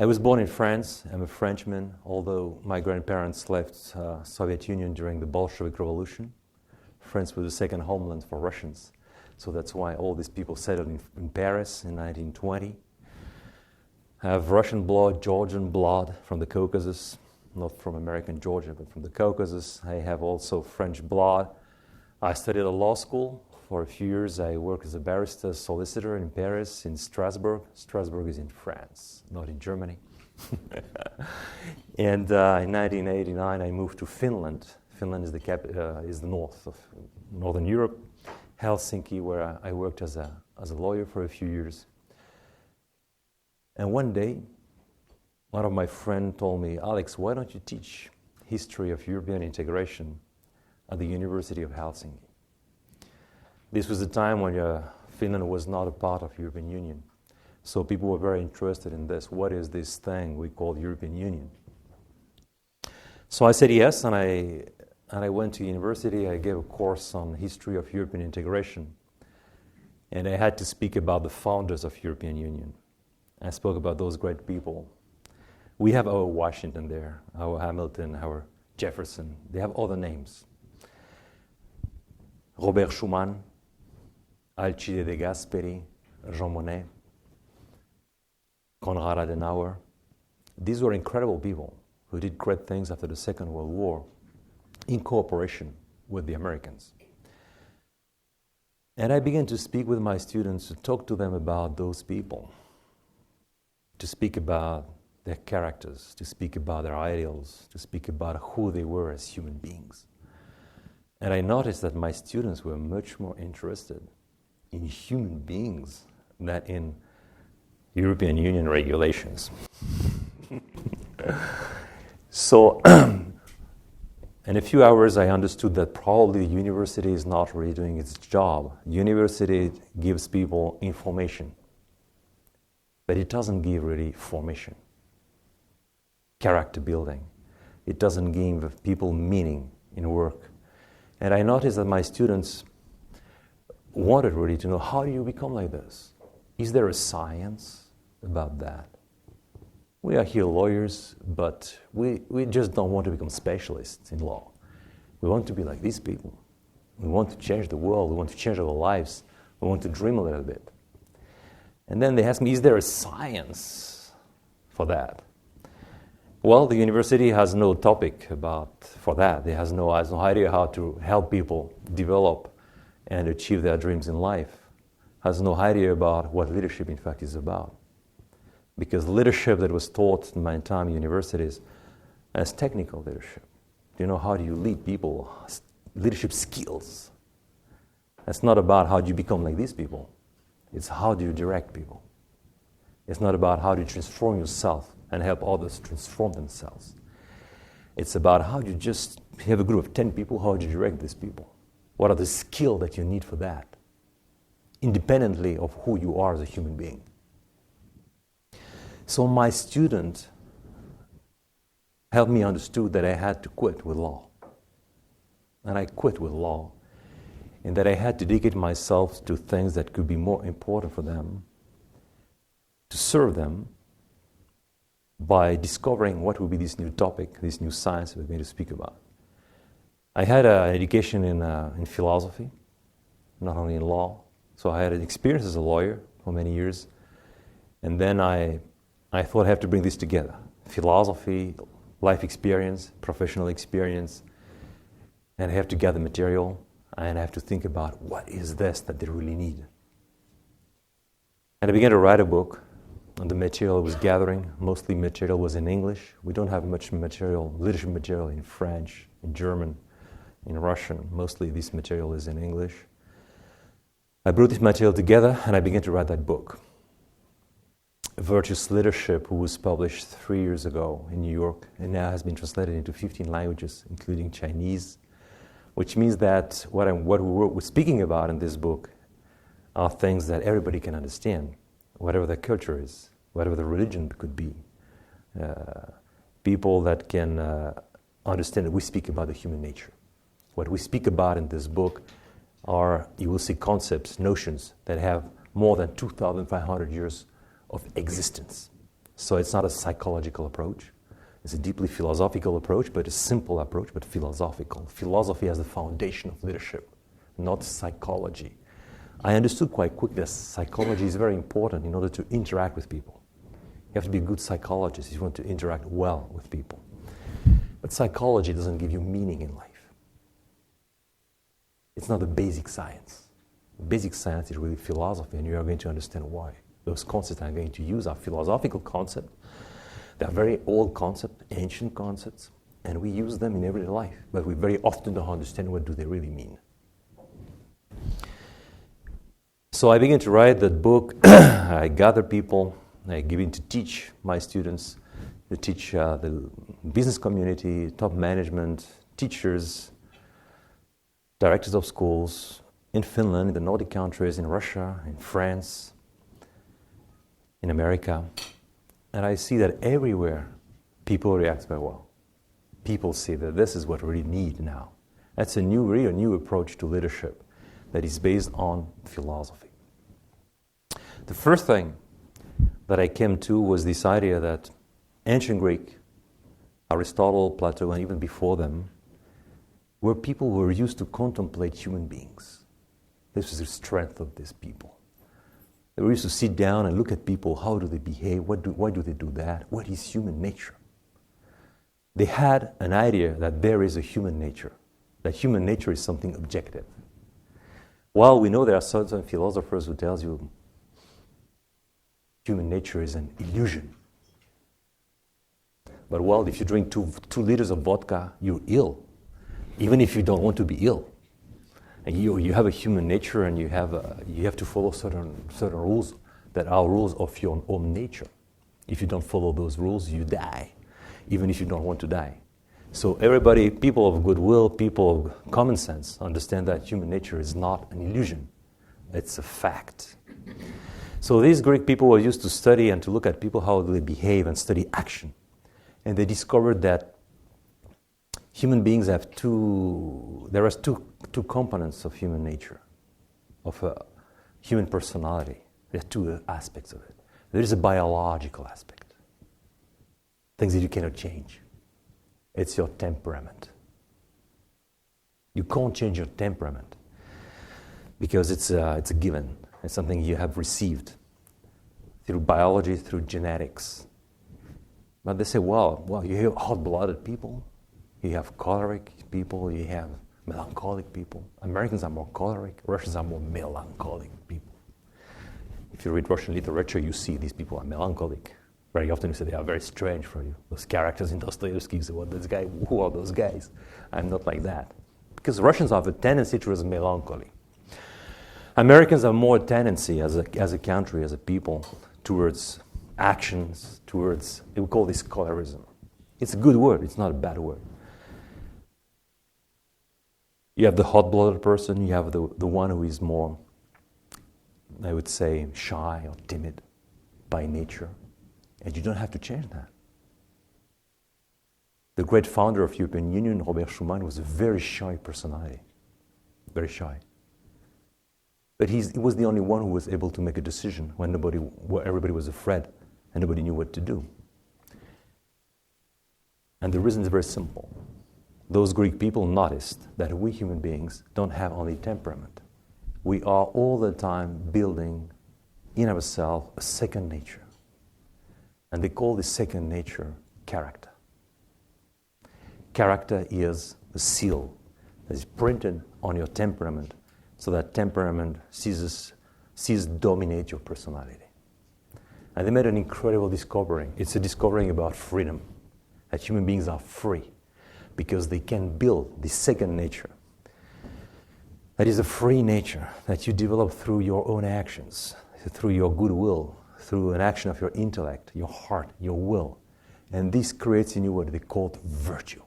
I was born in France. I'm a Frenchman, although my grandparents left Soviet Union during the Bolshevik Revolution. France was the second homeland for Russians. So that's why all these people settled in Paris in 1920. I have Russian blood, Georgian blood from the Caucasus, not from American Georgia, but from the Caucasus. I have also French blood. I studied at law school. For a few years, I worked as a barrister solicitor in Paris, in Strasbourg. Strasbourg is in France, not in Germany. And in 1989, I moved to Finland. Finland is the north of Northern Europe, Helsinki, where I worked as a lawyer for a few years. And one day, one of my friends told me, Alex, why don't you teach history of European integration at the University of Helsinki? This was a time when Finland was not a part of the European Union. So people were very interested in this. What is this thing we call the European Union? So I said yes, and I went to university. I gave a course on history of European integration. And I had to speak about the founders of the European Union. I spoke about those great people. We have our Washington there, our Hamilton, our Jefferson. They have other names. Robert Schuman, Alcide de Gasperi, Jean Monnet, Konrad Adenauer. These were incredible people who did great things after the Second World War in cooperation with the Americans. And I began to speak with my students, to talk to them about those people, to speak about their characters, to speak about their ideals, to speak about who they were as human beings. And I noticed that my students were much more interested in human beings than in European Union regulations. So, in a few hours, I understood that probably the university is not really doing its job. University gives people information, but it doesn't give really formation, character building. It doesn't give people meaning in work. And I noticed that my students wanted really to know, how do you become like this? Is there a science about that? We are here lawyers, but we just don't want to become specialists in law. We want to be like these people. We want to change the world. We want to change our lives. We want to dream a little bit. And then they asked me, is there a science for that? Well, the university has no topic for that. It has no idea how to help people develop and achieve their dreams in life. Has no idea about what leadership, in fact, is about. Because leadership that was taught in my time in universities as technical leadership. You know, how do you lead people? Leadership skills. It's not about how do you become like these people. It's how do you direct people. It's not about how do you transform yourself and help others transform themselves. It's about how do you just have a group of 10 people, how do you direct these people? What are the skills that you need for that? Independently of who you are as a human being. So my student helped me understood that I had to quit with law. And I quit with law. And that I had to dedicate myself to things that could be more important for them, to serve them, by discovering what would be this new topic, this new science we're going to speak about. I had an education in philosophy, not only in law. So I had an experience as a lawyer for many years. And then I thought I have to bring this together. Philosophy, life experience, professional experience. And I have to gather material. And I have to think about what is this that they really need. And I began to write a book. And the material I was gathering, mostly material was in English. We don't have much material, leadership material in French, in German, in Russian. Mostly this material is in English. I brought this material together and I began to write that book. Virtuous Leadership, who was published 3 years ago in New York and now has been translated into 15 languages, including Chinese, which means that what we're speaking about in this book are things that everybody can understand, whatever their culture is, whatever the religion could be. People that can understand that we speak about the human nature. What we speak about in this book are, you will see concepts, notions that have more than 2,500 years of existence. So it's not a psychological approach. It's a deeply philosophical approach, but a simple approach, but philosophical. Philosophy as the foundation of leadership, not psychology. I understood quite quickly that psychology is very important in order to interact with people. You have to be a good psychologist if you want to interact well with people. But psychology doesn't give you meaning in life. It's not the basic science. The basic science is really philosophy, and you are going to understand why. Those concepts I'm going to use are philosophical concepts. They are very old concepts, ancient concepts, and we use them in everyday life, but we very often don't understand what do they really mean. So I began to write that book. I gather people, I begin to teach my students, to teach the business community, top management, teachers, directors of schools, in Finland, in the Nordic countries, in Russia, in France, in America. And I see that everywhere people react very well. People see that this is what we really need now. That's a new approach to leadership that is based on philosophy. The first thing that I came to was this idea that ancient Greek, Aristotle, Plato, and even before them, where people were used to contemplate human beings. This is the strength of these people. They were used to sit down and look at people. How do they behave? Why do they do that? What is human nature? They had an idea that there is a human nature, that human nature is something objective. While we know there are certain philosophers who tell you human nature is an illusion. But well, if you drink two liters of vodka, you're ill, even if you don't want to be ill. And you have a human nature, and you have to follow certain rules that are rules of your own nature. If you don't follow those rules, you die, even if you don't want to die. So everybody, people of goodwill, people of common sense, understand that human nature is not an illusion. It's a fact. So these Greek people were used to study and to look at people, how they behave, and study action. And they discovered that human beings have there are two components of human nature, of human personality. There are two aspects of it. There is a biological aspect, things that you cannot change. It's your temperament. You can't change your temperament because it's a given. It's something you have received through biology, through genetics. But they say, well, you have hot-blooded people, you have choleric people, you have melancholic people. Americans are more choleric, Russians are more melancholic people. If you read Russian literature, you see these people are melancholic. Very often you say they are very strange for you. Those characters in Dostoevsky, you say, who are those guys? I'm not like that. Because Russians have a tendency towards melancholy. Americans have more tendency as a country, as a people, towards actions, towards, we call this cholerism. It's a good word, it's not a bad word. You have the hot-blooded person, you have the one who is more, I would say, shy or timid by nature. And you don't have to change that. The great founder of European Union, Robert Schuman, was a very shy personality. Very shy. But he was the only one who was able to make a decision when everybody was afraid and nobody knew what to do. And the reason is very simple. Those Greek people noticed that we human beings don't have only temperament. We are all the time building in ourselves a second nature. And they call this second nature character. Character is a seal that is printed on your temperament so that temperament ceases dominate your personality. And they made an incredible discovery. It's a discovery about freedom, that human beings are free because they can build this second nature. That is a free nature that you develop through your own actions, through your goodwill, through an action of your intellect, your heart, your will. And this creates in you what they call virtue.